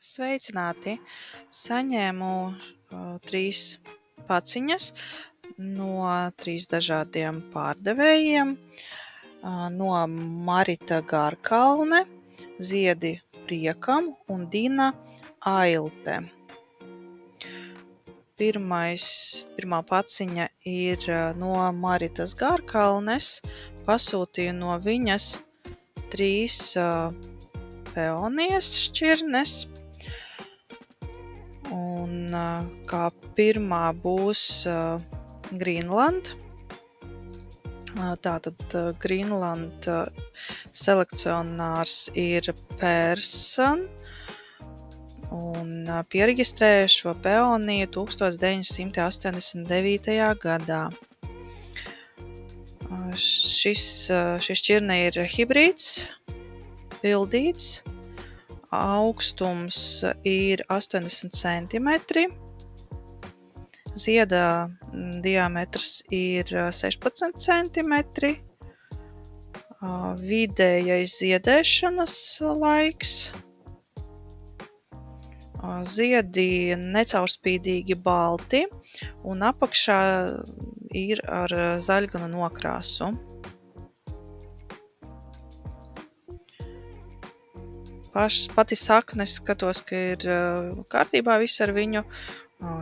Sveicināti! Saņēmu 3 paciņas no 3 dažādiem pārdevējiem. No Marita Garkalne, Ziedi priekam un Dina Ailte. Pirmā paciņa ir no Maritas Garkalnes. Pasūtīju no viņas 3 peonijas šķirnes. Un kā pirmā būs Greenland. Tātad Greenland selekcionārs ir Persson un pieregistrēja šo peoniju 1989. gadā. Šis šķirne ir hibrīds, pildīts, augstums ir 80 cm, zieda diametrs ir 16 cm, vidējais ziedēšanas laiks, ziedi necaurspīdīgi balti un apakšā ir ar zaļganu nokrāsu. Pati sakne skatos, ka ir kārtībā viss ar viņu.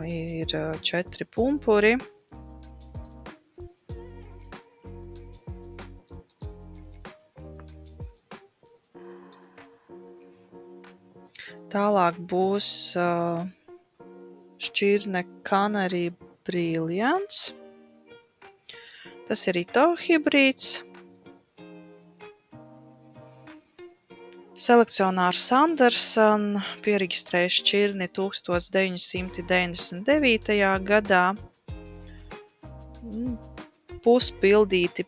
Ir 4 pumpuri. Tālāk būs šķirne Canary Brilliance. Tas ir Ito hibrīds. Selekcionārs Sanderson pieregistrēja šķirni 1999. gadā. Puspildīti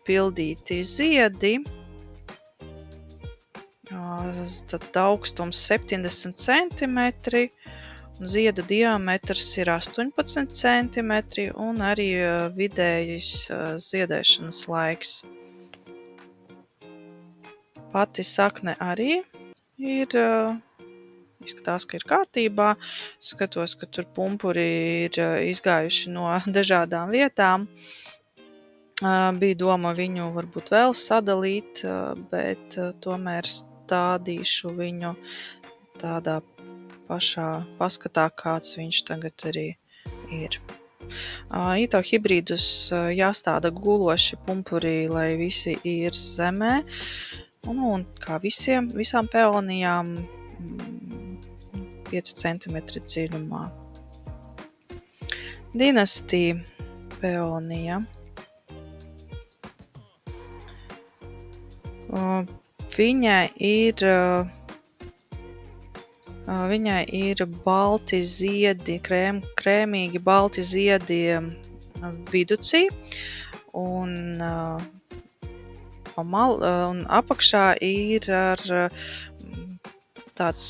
ziedi. Tad augstums 70 cm, zieda diametrs ir 18 cm un arī vidējais ziedēšanas laiks. Pati sakne arī ir, izskatās, ka ir kārtībā. Skatos, ka tur pumpuri ir izgājuši no dažādām vietām. Bija doma viņu varbūt vēl sadalīt, bet tomēr stādīšu viņu tādā pašā paskatā, kāds viņš tagad arī ir. Ito hibrīdus jāstāda guloši pumpuri, lai visi ir zemē. Un kā visām peonijām 5 cm dziļumā. Dynasty peonija. Viņai ir balti ziedi, krēmīgi balti ziedi viducī un apakšā ir ar tāds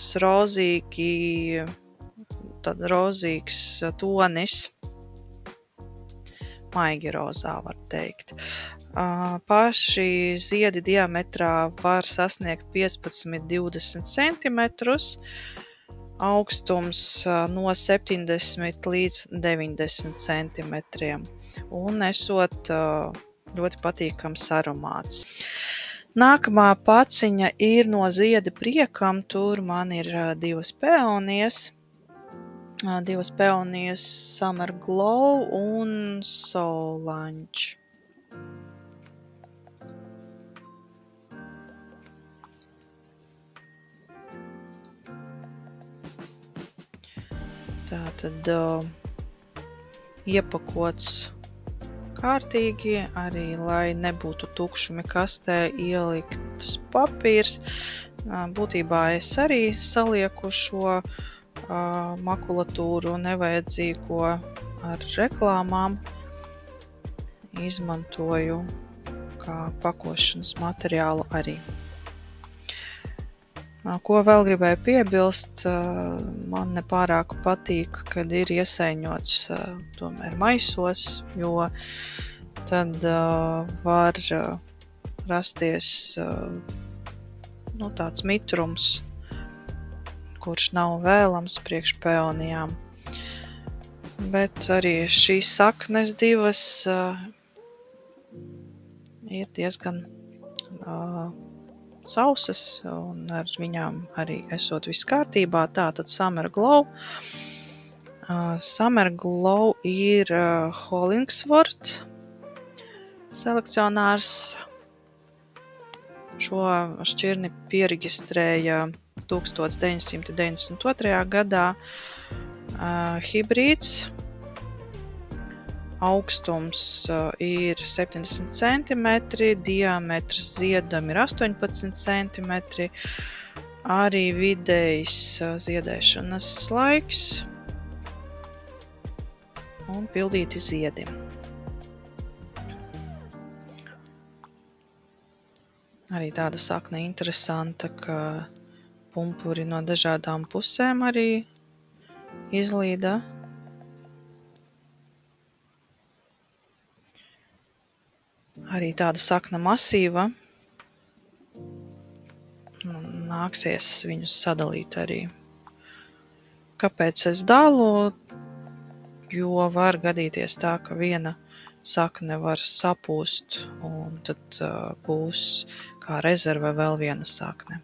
rozīgs tonis, maigi rozā var teikt. Paši ziedi diametrā var sasniegt 15–20 cm, augstums no 70 līdz 90 cm un esot ļoti patīkams aromāts. Nākamā paciņa ir no Ziedi priekam, tur man ir 2 peonijas. 2 peonijas Summer Glow un Solange. Tātad iepakots kārtīgi, arī lai nebūtu tukšumi kastē ielikts papīrs. Būtībā es arī salieku šo makulatūru nevajadzīgo ar reklāmām. Izmantoju kā pakošanas materiālu arī. Ko vēl gribēju piebilst, man nepārāk patīk, kad ir iesaiņots tomēr maisos, jo tad var rasties tāds mitrums, kurš nav vēlams priekš peonijām. Bet arī šīs saknes divas ir diezgan sausas, un ar viņām arī esot viss kārtībā. Tātad Summer Glow. Summer Glow ir Hollingsworth selekcionārs. Šo šķirni pieregistrēja 1992. gadā. Hibrīds. Augstums ir 70 cm, diametrs ziedam ir 18 cm, arī vidējs ziedēšanas laiks un pildīti ziedi. Arī tāda sakne interesanta, ka pumpuri no dažādām pusēm arī izlīda. Arī tāda sakna masīva. Nāksies viņus sadalīt arī. Kāpēc es dalu? Jo var gadīties tā, ka viena sakne var sapūst, un tad būs kā rezerve vēl viena sakne.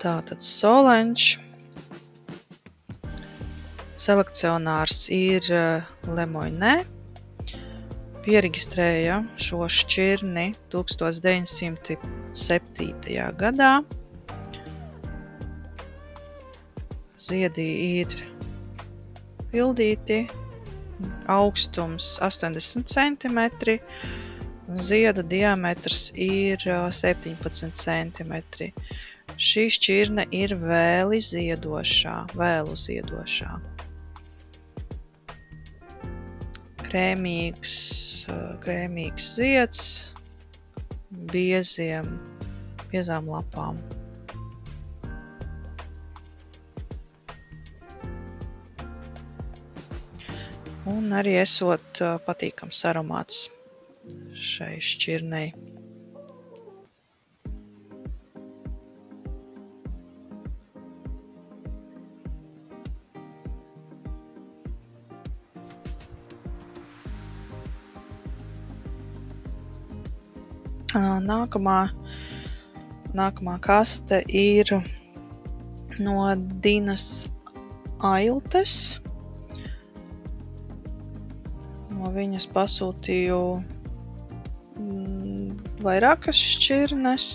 Tātad Solange. Selekcionārs ir Lemoine. Pieregistrēja šo šķirni 1907. gadā. Ziedi ir pildīti, augstums 80 cm, zieda diametrs ir 17 cm. Šī šķirne ir vēlu ziedošā. Krēmīgs zieds, biezām lapām. Un arī esot patīkams aromāts šai šķirnei. Nākamā kaste ir no Dinas Ailtes. No viņas pasūtīju vairākas šķirnes.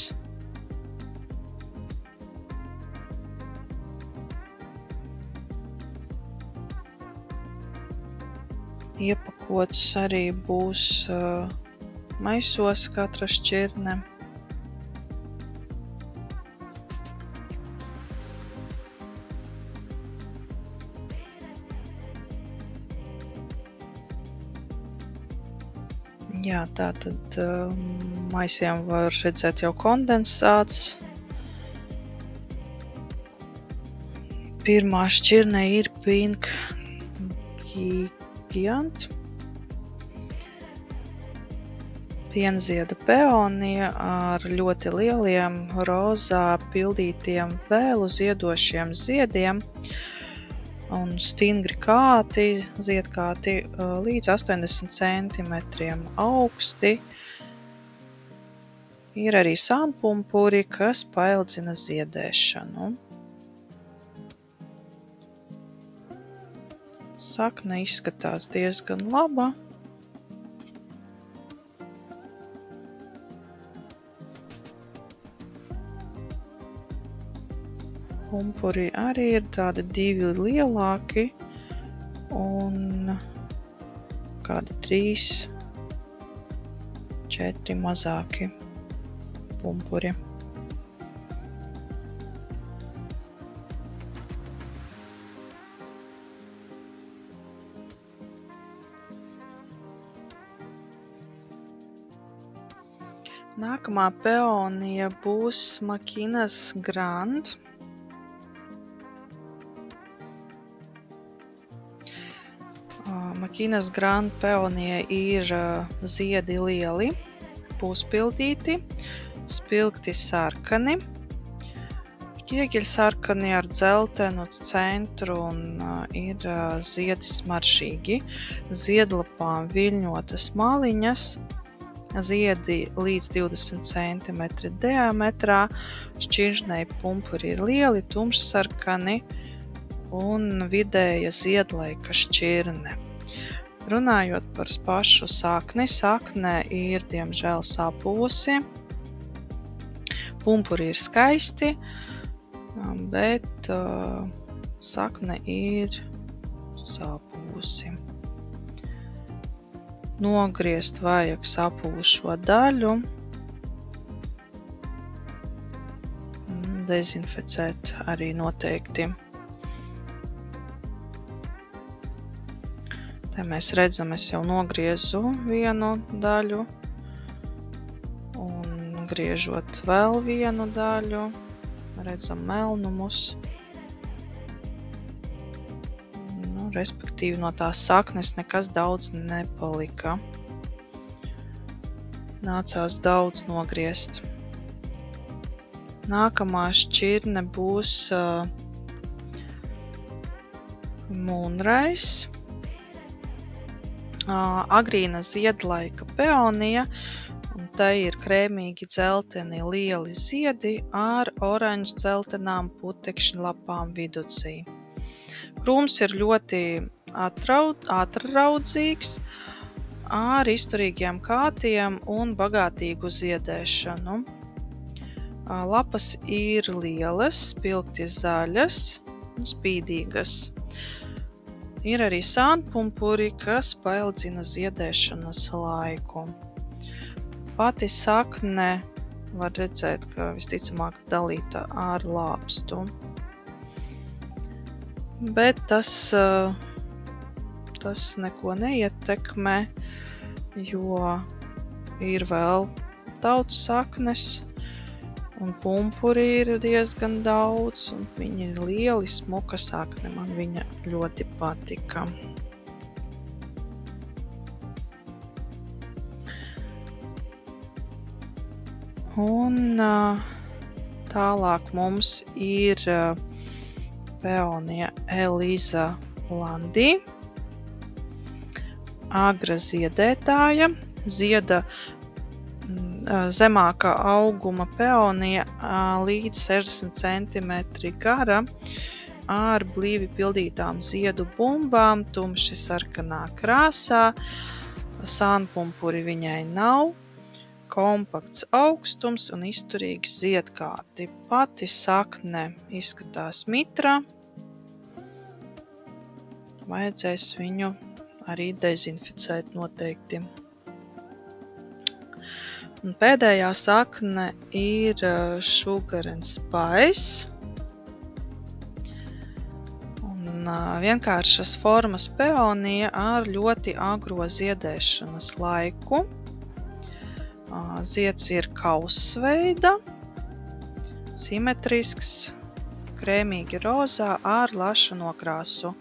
Iepakots arī būs maisos katra šķirne. Jā, tātad maisiem var redzēt jau kondensāts. Pirmā šķirne ir Pink Giant. Pienzieda peonija ar ļoti lieliem rozā pildītiem vēlu ziedošiem ziediem un stingri kāti, ziedkāti līdz 80 cm augsti. Ir arī sānpumpuri, kas paildzina ziedēšanu. Sakne izskatās diezgan laba. Pumpuri arī ir tādi divi lielāki un kādi 3, 4 mazāki pumpuri. Nākamā peonija būs Makinas Grand. Makinas Grand peonija ir ziedi lieli, puspildīti, spilgti sarkani. ķieģeļsarkani ar dzeltenu centru un ir ziedi smaržīgi. Ziedlapām viļņotas maliņas, ziedi līdz 20 cm diametrā, šķiržnei pumpuri ir lieli, tumšsarkani un vidēja ziedlaika šķirne. Runājot par pašu sakni, sakne ir diemžēl sapuvusi. Pumpuri ir skaisti, bet sakne ir sapuvusi. Nogriezt vajag sapuvušo daļu, dezinficēt arī noteikti. Te mēs redzam, es jau nogriezu vienu daļu un griežot vēl vienu daļu, redzam melnumus. Respektīvi no tās saknes nekas daudz nepalika. Nācās daudz nogriezt. Nākamā šķirne būs mūnrais. Agrīna ziedlaika peonija, un te ir krēmīgi dzelteni lieli ziedi ar oranžu dzeltenām putekšņu lapām viducī. Krūms ir ļoti ātraudzīgs, ar izturīgiem kātiem un bagātīgu ziedēšanu. Lapas ir lielas, spilgti zaļas un spīdīgas. Ir arī sānpumpuri, kas paildzina ziedēšanas laiku. Pati sakne var redzēt, ka visticamāk dalīta ar lāpstu. Bet tas neko neietekmē, jo ir vēl daudz saknes, un pumpuri ir diezgan daudz, un viņi ir lieli, smuka sakne. Man viņa ļoti patika. Un tālāk mums ir peonija Eliza Landi, agra ziedētāja, zieda zemākā auguma peonija līdz 60 cm gara ar blīvi pildītām ziedu bumbām, tumši sarkanā krāsā, sānpumpuri viņai nav, kompakts augstums un izturīgs ziedkārti. Pati sakne izskatās mitra, vajadzēs viņu arī dezinficēt noteikti. Un pēdējā sakne ir Sugar and Spice. Un vienkāršas formas peonija ar ļoti agro ziedēšanas laiku. Zieds ir kausveida, simetrisks, krēmīgi rozā ar lašu nokrāsu.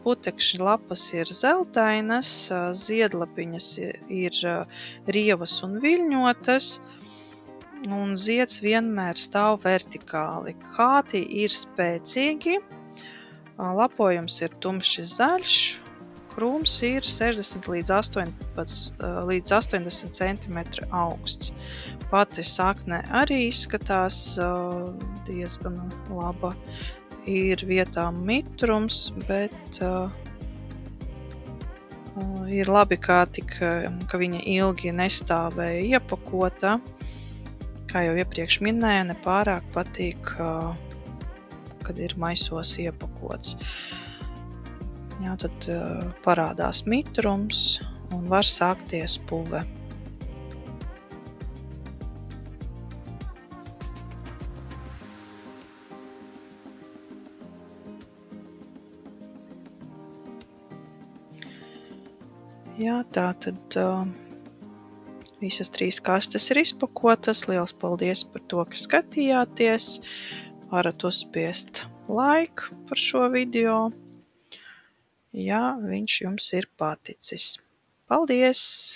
Putekšņa lapas ir zeltainas, ziedlapiņas ir rievas un viļņotas, un zieds vienmēr stāv vertikāli. Kāti ir spēcīgi, lapojums ir tumši zaļš, krūms ir 60 līdz 80 cm augsts. Pati sakne arī izskatās diezgan laba. Ir vietām mitrums, bet ir labi, ka viņa ilgi nestāvēja iepakota. Kā jau iepriekš minēju, nepārāk patīk, kad ir maisos iepakots. Jā, tad parādās mitrums un var sākties puve. Jā, tā tad visas 3 kastes ir izpakotas. Liels paldies par to, ka skatījāties. Varat uzspiest like par šo video, ja viņš jums ir paticis. Paldies!